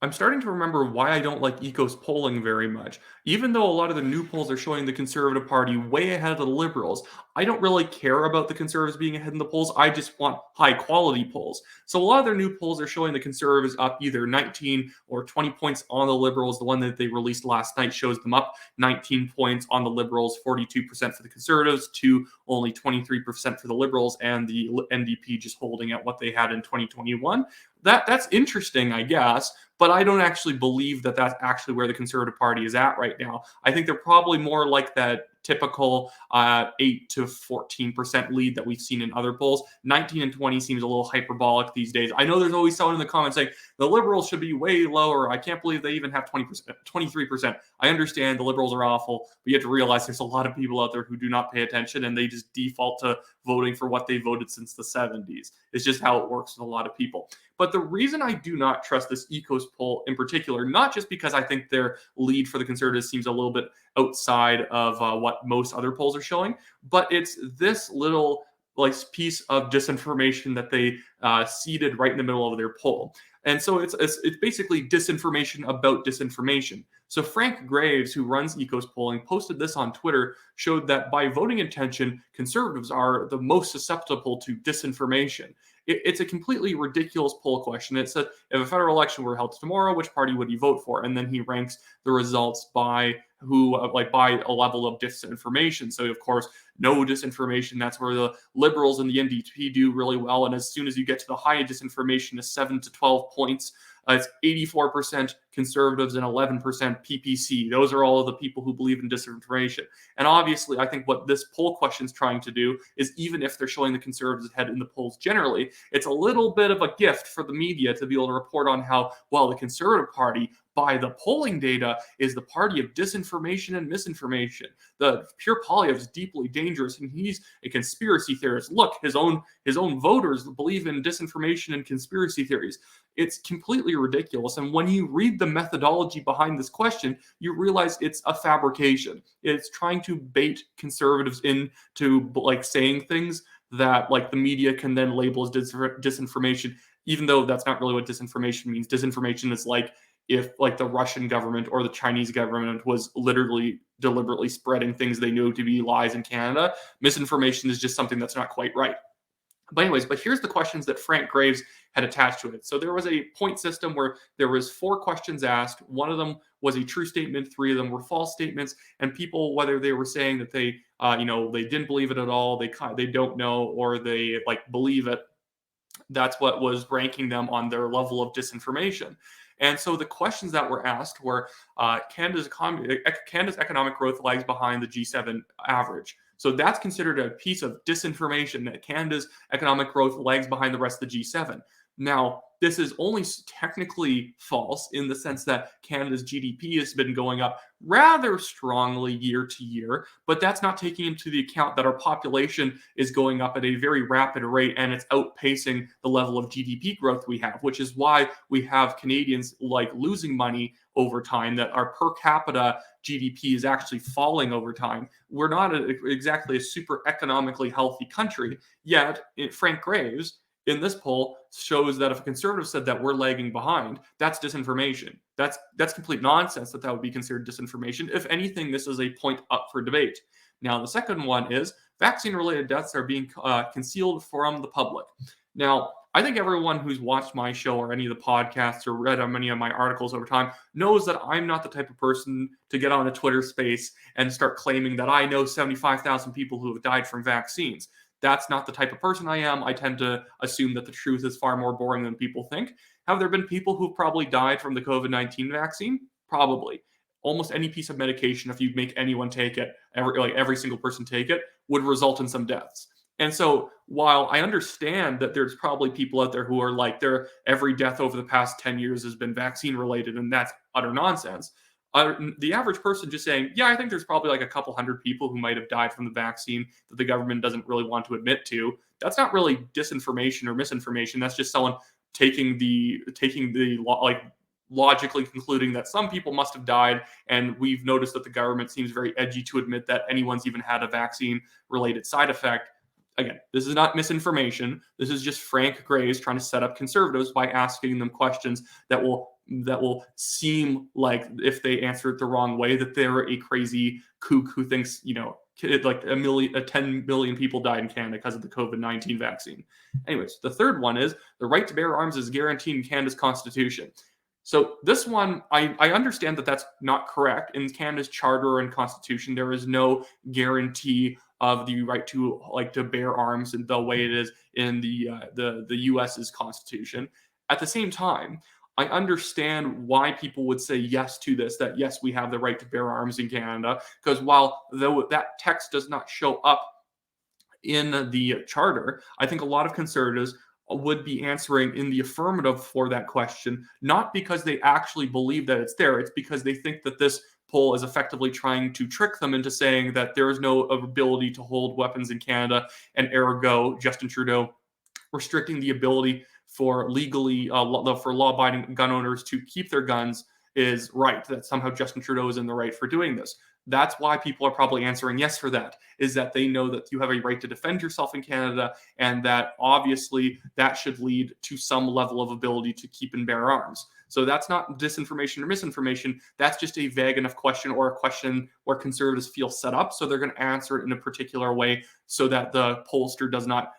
I'm starting to remember why I don't like EKOS polling very much. Even though a lot of the new polls are showing the Conservative Party way ahead of the Liberals, I don't really care about the Conservatives being ahead in the polls. I just want high quality polls. So a lot of their new polls are showing the Conservatives up either 19 or 20 points on the Liberals. The one that they released last night shows them up 19 points on the Liberals, 42% for the Conservatives, to only 23% for the Liberals, and the NDP just holding at what they had in 2021. That's interesting, I guess, but I don't actually believe that that's actually where the Conservative Party is at right now. I think they're probably more like that typical 8 to 14% lead that we've seen in other polls. 19 and 20 seems a little hyperbolic these days. I know there's always someone in the comments saying the Liberals should be way lower. I can't believe they even have 20%, 23%. I understand the Liberals are awful, but you have to realize there's a lot of people out there who do not pay attention and they just default to voting for what they voted since the 70s. It's just how it works with a lot of people. But the reason I do not trust this EKOS poll in particular, not just because I think their lead for the Conservatives seems a little bit outside of what most other polls are showing, but it's this little like piece of disinformation that they seeded right in the middle of their poll. And so it's basically disinformation about disinformation. So Frank Graves, who runs EKOS polling, posted this on Twitter, showed that by voting intention, conservatives are the most susceptible to disinformation. It's a completely ridiculous poll question. It said, if a federal election were held tomorrow, which party would you vote for? And then he ranks the results by by a level of disinformation. So of course, no disinformation. That's where the liberals and the NDP do really well. And as soon as you get to the high disinformation, is 7 to 12 points. It's 84% conservatives and 11% PPC. Those are all of the people who believe in disinformation. And obviously, I think what this poll question is trying to do is, even if they're showing the conservatives ahead in the polls generally, it's a little bit of a gift for the media to be able to report on how, well, the Conservative Party, by the polling data, is the party of disinformation and misinformation. The Pierre Poilievre is deeply dangerous, and he's a conspiracy theorist. Look, his own voters believe in disinformation and conspiracy theories. It's completely ridiculous. And when you read the methodology behind this question, you realize it's a fabrication. It's trying to bait conservatives into like saying things that like the media can then label as disinformation, even though that's not really what disinformation means. Disinformation is like if like the Russian government or the Chinese government was literally deliberately spreading things they knew to be lies in Canada. Misinformation is just something that's not quite right. But here's the questions that Frank Graves had attached to it. So there was a point system where there was 4 questions asked. One of them was a true statement, 3 of them were false statements, and people, whether they were saying that they they didn't believe it at all, they don't know, or they like believe it, that's what was ranking them on their level of disinformation. And so the questions that were asked were Canada's economic growth lags behind the G7 average. So that's considered a piece of disinformation, that Canada's economic growth lags behind the rest of the G7. Now, this is only technically false in the sense that Canada's GDP has been going up rather strongly year to year, but that's not taking into the account that our population is going up at a very rapid rate and it's outpacing the level of GDP growth we have, which is why we have Canadians like losing money over time, that our per capita GDP is actually falling over time. We're not exactly a super economically healthy country, yet Frank Graves in this poll shows that if a conservative said that we're lagging behind, that's disinformation. That's complete nonsense that would be considered disinformation. If anything, this is a point up for debate. Now, the second one is vaccine-related deaths are being concealed from the public. Now, I think everyone who's watched my show or any of the podcasts or read many of my articles over time knows that I'm not the type of person to get on a Twitter space and start claiming that I know 75,000 people who have died from vaccines. That's not the type of person I am. I tend to assume that the truth is far more boring than people think. Have there been people who've probably died from the COVID-19 vaccine? Probably. Almost any piece of medication, if you make anyone take it, every single person take it, would result in some deaths. And so while I understand that there's probably people out there who are like, every death over the past 10 years has been vaccine related, and that's utter nonsense. The average person just saying, yeah, I think there's probably like a couple hundred people who might have died from the vaccine that the government doesn't really want to admit to. That's not really disinformation or misinformation. That's just someone taking the logically concluding that some people must have died. And we've noticed that the government seems very edgy to admit that anyone's even had a vaccine related side effect. again, this is not misinformation. This is just Frank Graves trying to set up conservatives by asking them questions that will seem like, if they answer it the wrong way, that they're a crazy kook who thinks, like 10 million people died in Canada because of the COVID-19 vaccine. Anyways, the third one is the right to bear arms is guaranteed in Canada's constitution. So this one, I understand that that's not correct. In Canada's charter and constitution, there is no guarantee of the right to bear arms in the way it is in the U.S.'s constitution. At the same time, I understand why people would say yes to this, that yes, we have the right to bear arms in Canada, because though that text does not show up in the charter, I think a lot of conservatives would be answering in the affirmative for that question, not because they actually believe that it's there. It's because they think that this poll is effectively trying to trick them into saying that there is no ability to hold weapons in Canada, and ergo, Justin Trudeau restricting the ability for law-abiding gun owners to keep their guns is right, that somehow Justin Trudeau is in the right for doing this. That's why people are probably answering yes for that, is that they know that you have a right to defend yourself in Canada, and that obviously that should lead to some level of ability to keep and bear arms. So that's not disinformation or misinformation. That's just a vague enough question, or a question where conservatives feel set up, so they're going to answer it in a particular way so that the pollster does not,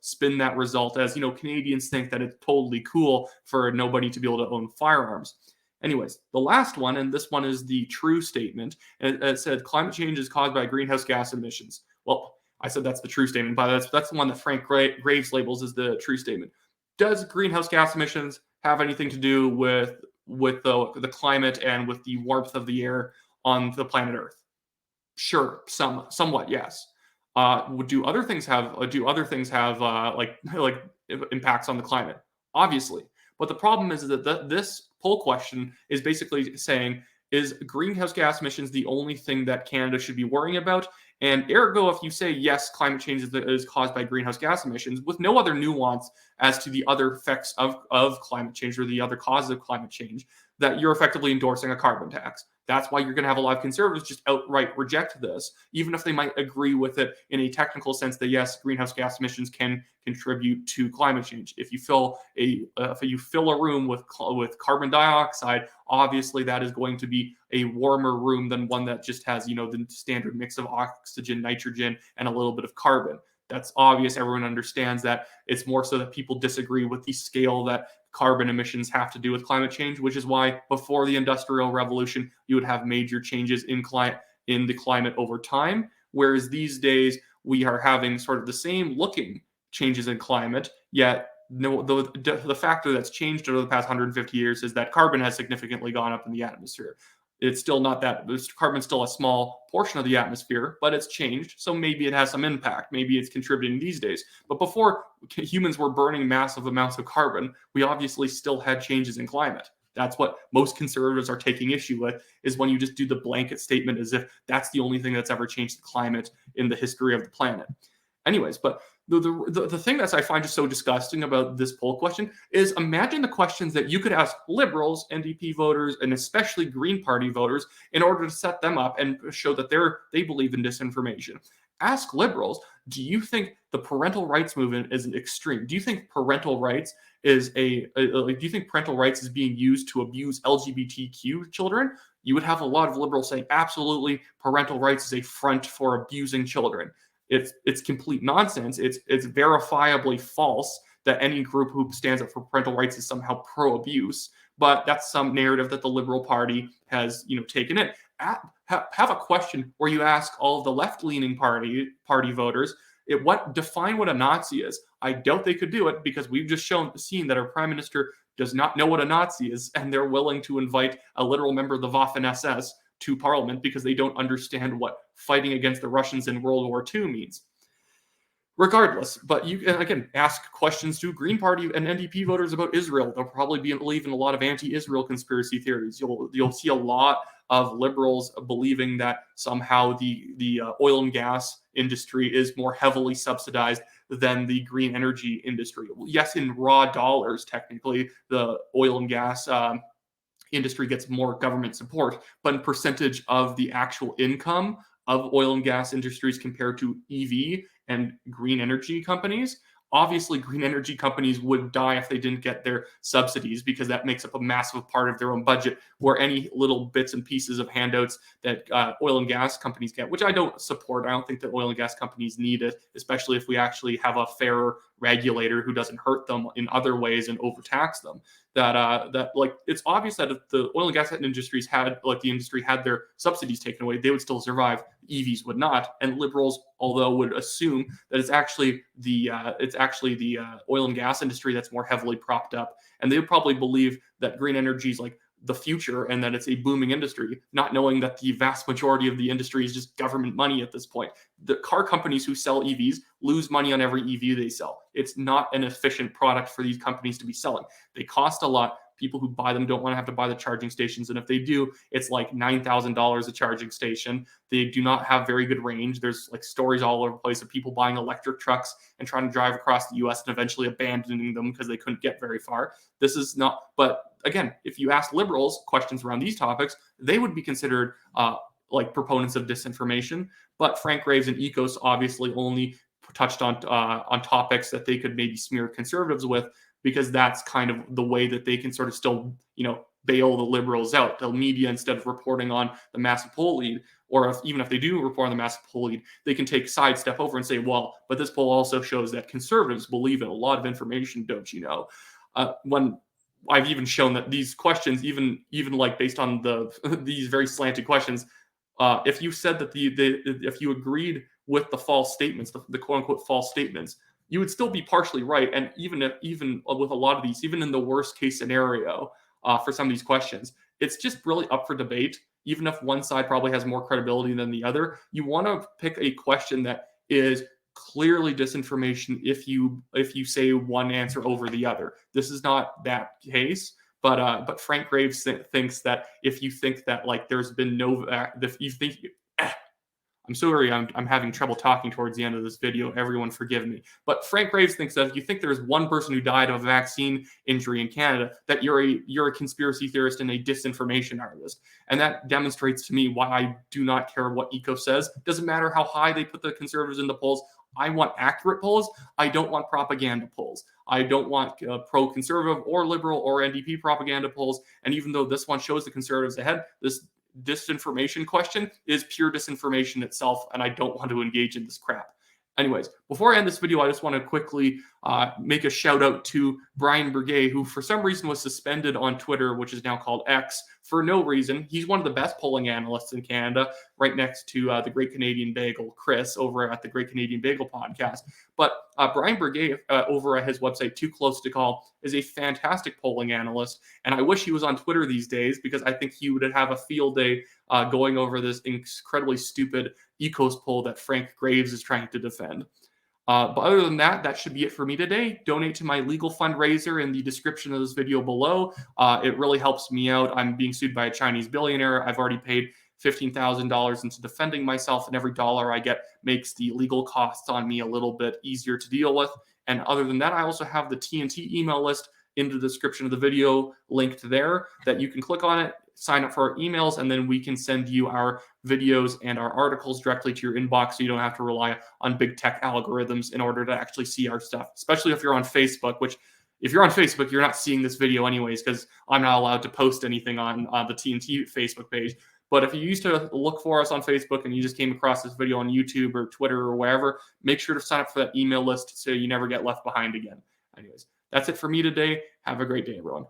spin that result as, Canadians think that it's totally cool for nobody to be able to own firearms. Anyways, the last one, and this one is the true statement, and it said climate change is caused by greenhouse gas emissions. Well, I said that's the true statement, but that's the one that Frank Graves labels as the true statement. Does greenhouse gas emissions have anything to do with the climate and with the warmth of the air on the planet Earth? Sure, somewhat, yes. Do other things have like impacts on the climate? Obviously. But the problem is that this poll question is basically saying, is greenhouse gas emissions the only thing that Canada should be worrying about? And ergo, if you say yes, climate change is caused by greenhouse gas emissions, with no other nuance as to the other effects of climate change or the other causes of climate change, that you're effectively endorsing a carbon tax. That's why you're going to have a lot of conservatives just outright reject this, even if they might agree with it in a technical sense that yes, greenhouse gas emissions can contribute to climate change. If you fill a room with carbon dioxide, obviously that is going to be a warmer room than one that just has the standard mix of oxygen, nitrogen, and a little bit of carbon. That's obvious. Everyone understands that. It's more so that people disagree with the scale that carbon emissions have to do with climate change, which is why before the Industrial Revolution, you would have major changes in the climate over time, whereas these days we are having sort of the same looking changes in climate, yet the factor that's changed over the past 150 years is that carbon has significantly gone up in the atmosphere. It's still not that carbon's still a small portion of the atmosphere, but it's changed. So maybe it has some impact. Maybe it's contributing these days. But before humans were burning massive amounts of carbon, we obviously still had changes in climate. That's what most conservatives are taking issue with, is when you just do the blanket statement as if that's the only thing that's ever changed the climate in the history of the planet. Anyways, but the thing that I find just so disgusting about this poll question is, imagine the questions that you could ask liberals, NDP voters, and especially Green Party voters in order to set them up and show that they believe in disinformation. Ask liberals, do you think the parental rights movement is an extreme? Do you think parental rights is do you think parental rights is being used to abuse LGBTQ children? You would have a lot of liberals saying, absolutely, parental rights is a front for abusing children. It's complete nonsense. It's verifiably false that any group who stands up for parental rights is somehow pro-abuse. But that's some narrative that the Liberal Party has, taken in. Have a question where you ask all of the left-leaning party voters, define what a Nazi is. I doubt they could do it, because we've just seen that our Prime Minister does not know what a Nazi is, and they're willing to invite a literal member of the Waffen-SS to Parliament because they don't understand what fighting against the Russians in World War II means. Regardless, but you can, again, ask questions to Green Party and NDP voters about Israel. They'll probably believe in a lot of anti-Israel conspiracy theories. You'll see a lot of liberals believing that somehow the oil and gas industry is more heavily subsidized than the green energy industry. Yes, in raw dollars, technically, the oil and gas industry gets more government support, but in percentage of the actual income of oil and gas industries compared to EV and green energy companies. Obviously, green energy companies would die if they didn't get their subsidies because that makes up a massive part of their own budget, where any little bits and pieces of handouts that oil and gas companies get, which I don't support. I don't think that oil and gas companies need it, especially if we actually have a fairer regulator who doesn't hurt them in other ways and overtax them. That like it's obvious that if the oil and gas industries had the industry had their subsidies taken away, they would still survive. EVs would not, and liberals, although would assume that it's actually the oil and gas industry that's more heavily propped up, and they would probably believe that green energy is like the future and that it's a booming industry, not knowing that the vast majority of the industry is just government money at this point. The car companies who sell EVs lose money on every EV they sell. It's not an efficient product for these companies to be selling. They cost a lot. People who buy them don't want to have to buy the charging stations. And if they do, it's like $9,000 a charging station. They do not have very good range. There's like stories all over the place of people buying electric trucks and trying to drive across the US and eventually abandoning them because they couldn't get very far. This is not, but again, if you ask liberals questions around these topics, they would be considered like proponents of disinformation. But Frank Graves and EKOS obviously only touched on topics that they could maybe smear conservatives with, because that's kind of the way that they can sort of still, bail the liberals out. The media, instead of reporting on the massive poll lead, or even if they do report on the massive poll lead, they can sidestep over and say, well, but this poll also shows that conservatives believe in a lot of information, don't you know? When I've even shown that these questions, even like based on these very slanted questions, if you said that if you agreed with the false statements, the quote unquote false statements, you would still be partially right. And even with a lot of these, even in the worst case scenario for some of these questions, it's just really up for debate. Even if one side probably has more credibility than the other, you want to pick a question that is clearly disinformation if you say one answer over the other. This is not that case. But Frank Graves thinks that if you think that like there's been no, if you think, I'm sorry, I'm having trouble talking towards the end of this video. Everyone forgive me. But Frank Graves thinks that if you think there's one person who died of a vaccine injury in Canada, that you're a conspiracy theorist and a disinformation artist. And that demonstrates to me why I do not care what EKOS says. It doesn't matter how high they put the conservatives in the polls. I want accurate polls. I don't want propaganda polls. I don't want pro-conservative or liberal or NDP propaganda polls. And even though this one shows the conservatives ahead, this disinformation question is pure disinformation itself, and I don't want to engage in this crap. Anyways, before I end this video, I just want to quickly make a shout out to Brian Burgay, who for some reason was suspended on Twitter, which is now called X, for no reason. He's one of the best polling analysts in Canada, right next to the Great Canadian Bagel, Chris, over at the Great Canadian Bagel podcast. But Brian Burgay, over at his website, Too Close to Call, is a fantastic polling analyst. And I wish he was on Twitter these days, because I think he would have a field day going over this incredibly stupid EKOS poll that Frank Graves is trying to defend. But other than that, that should be it for me today. Donate to my legal fundraiser in the description of this video below. It really helps me out. I'm being sued by a Chinese billionaire. I've already paid $15,000 into defending myself, and every dollar I get makes the legal costs on me a little bit easier to deal with. And other than that, I also have the TNT email list in the description of the video linked there that you can click on it, sign up for our emails, and then we can send you our videos and our articles directly to your inbox, so you don't have to rely on big tech algorithms in order to actually see our stuff, especially if you're on Facebook, which if you're on Facebook, you're not seeing this video anyways, because I'm not allowed to post anything on the TNT Facebook page. But if you used to look for us on Facebook and you just came across this video on YouTube or Twitter or wherever, make sure to sign up for that email list so you never get left behind again. Anyways, that's it for me today. Have a great day, everyone.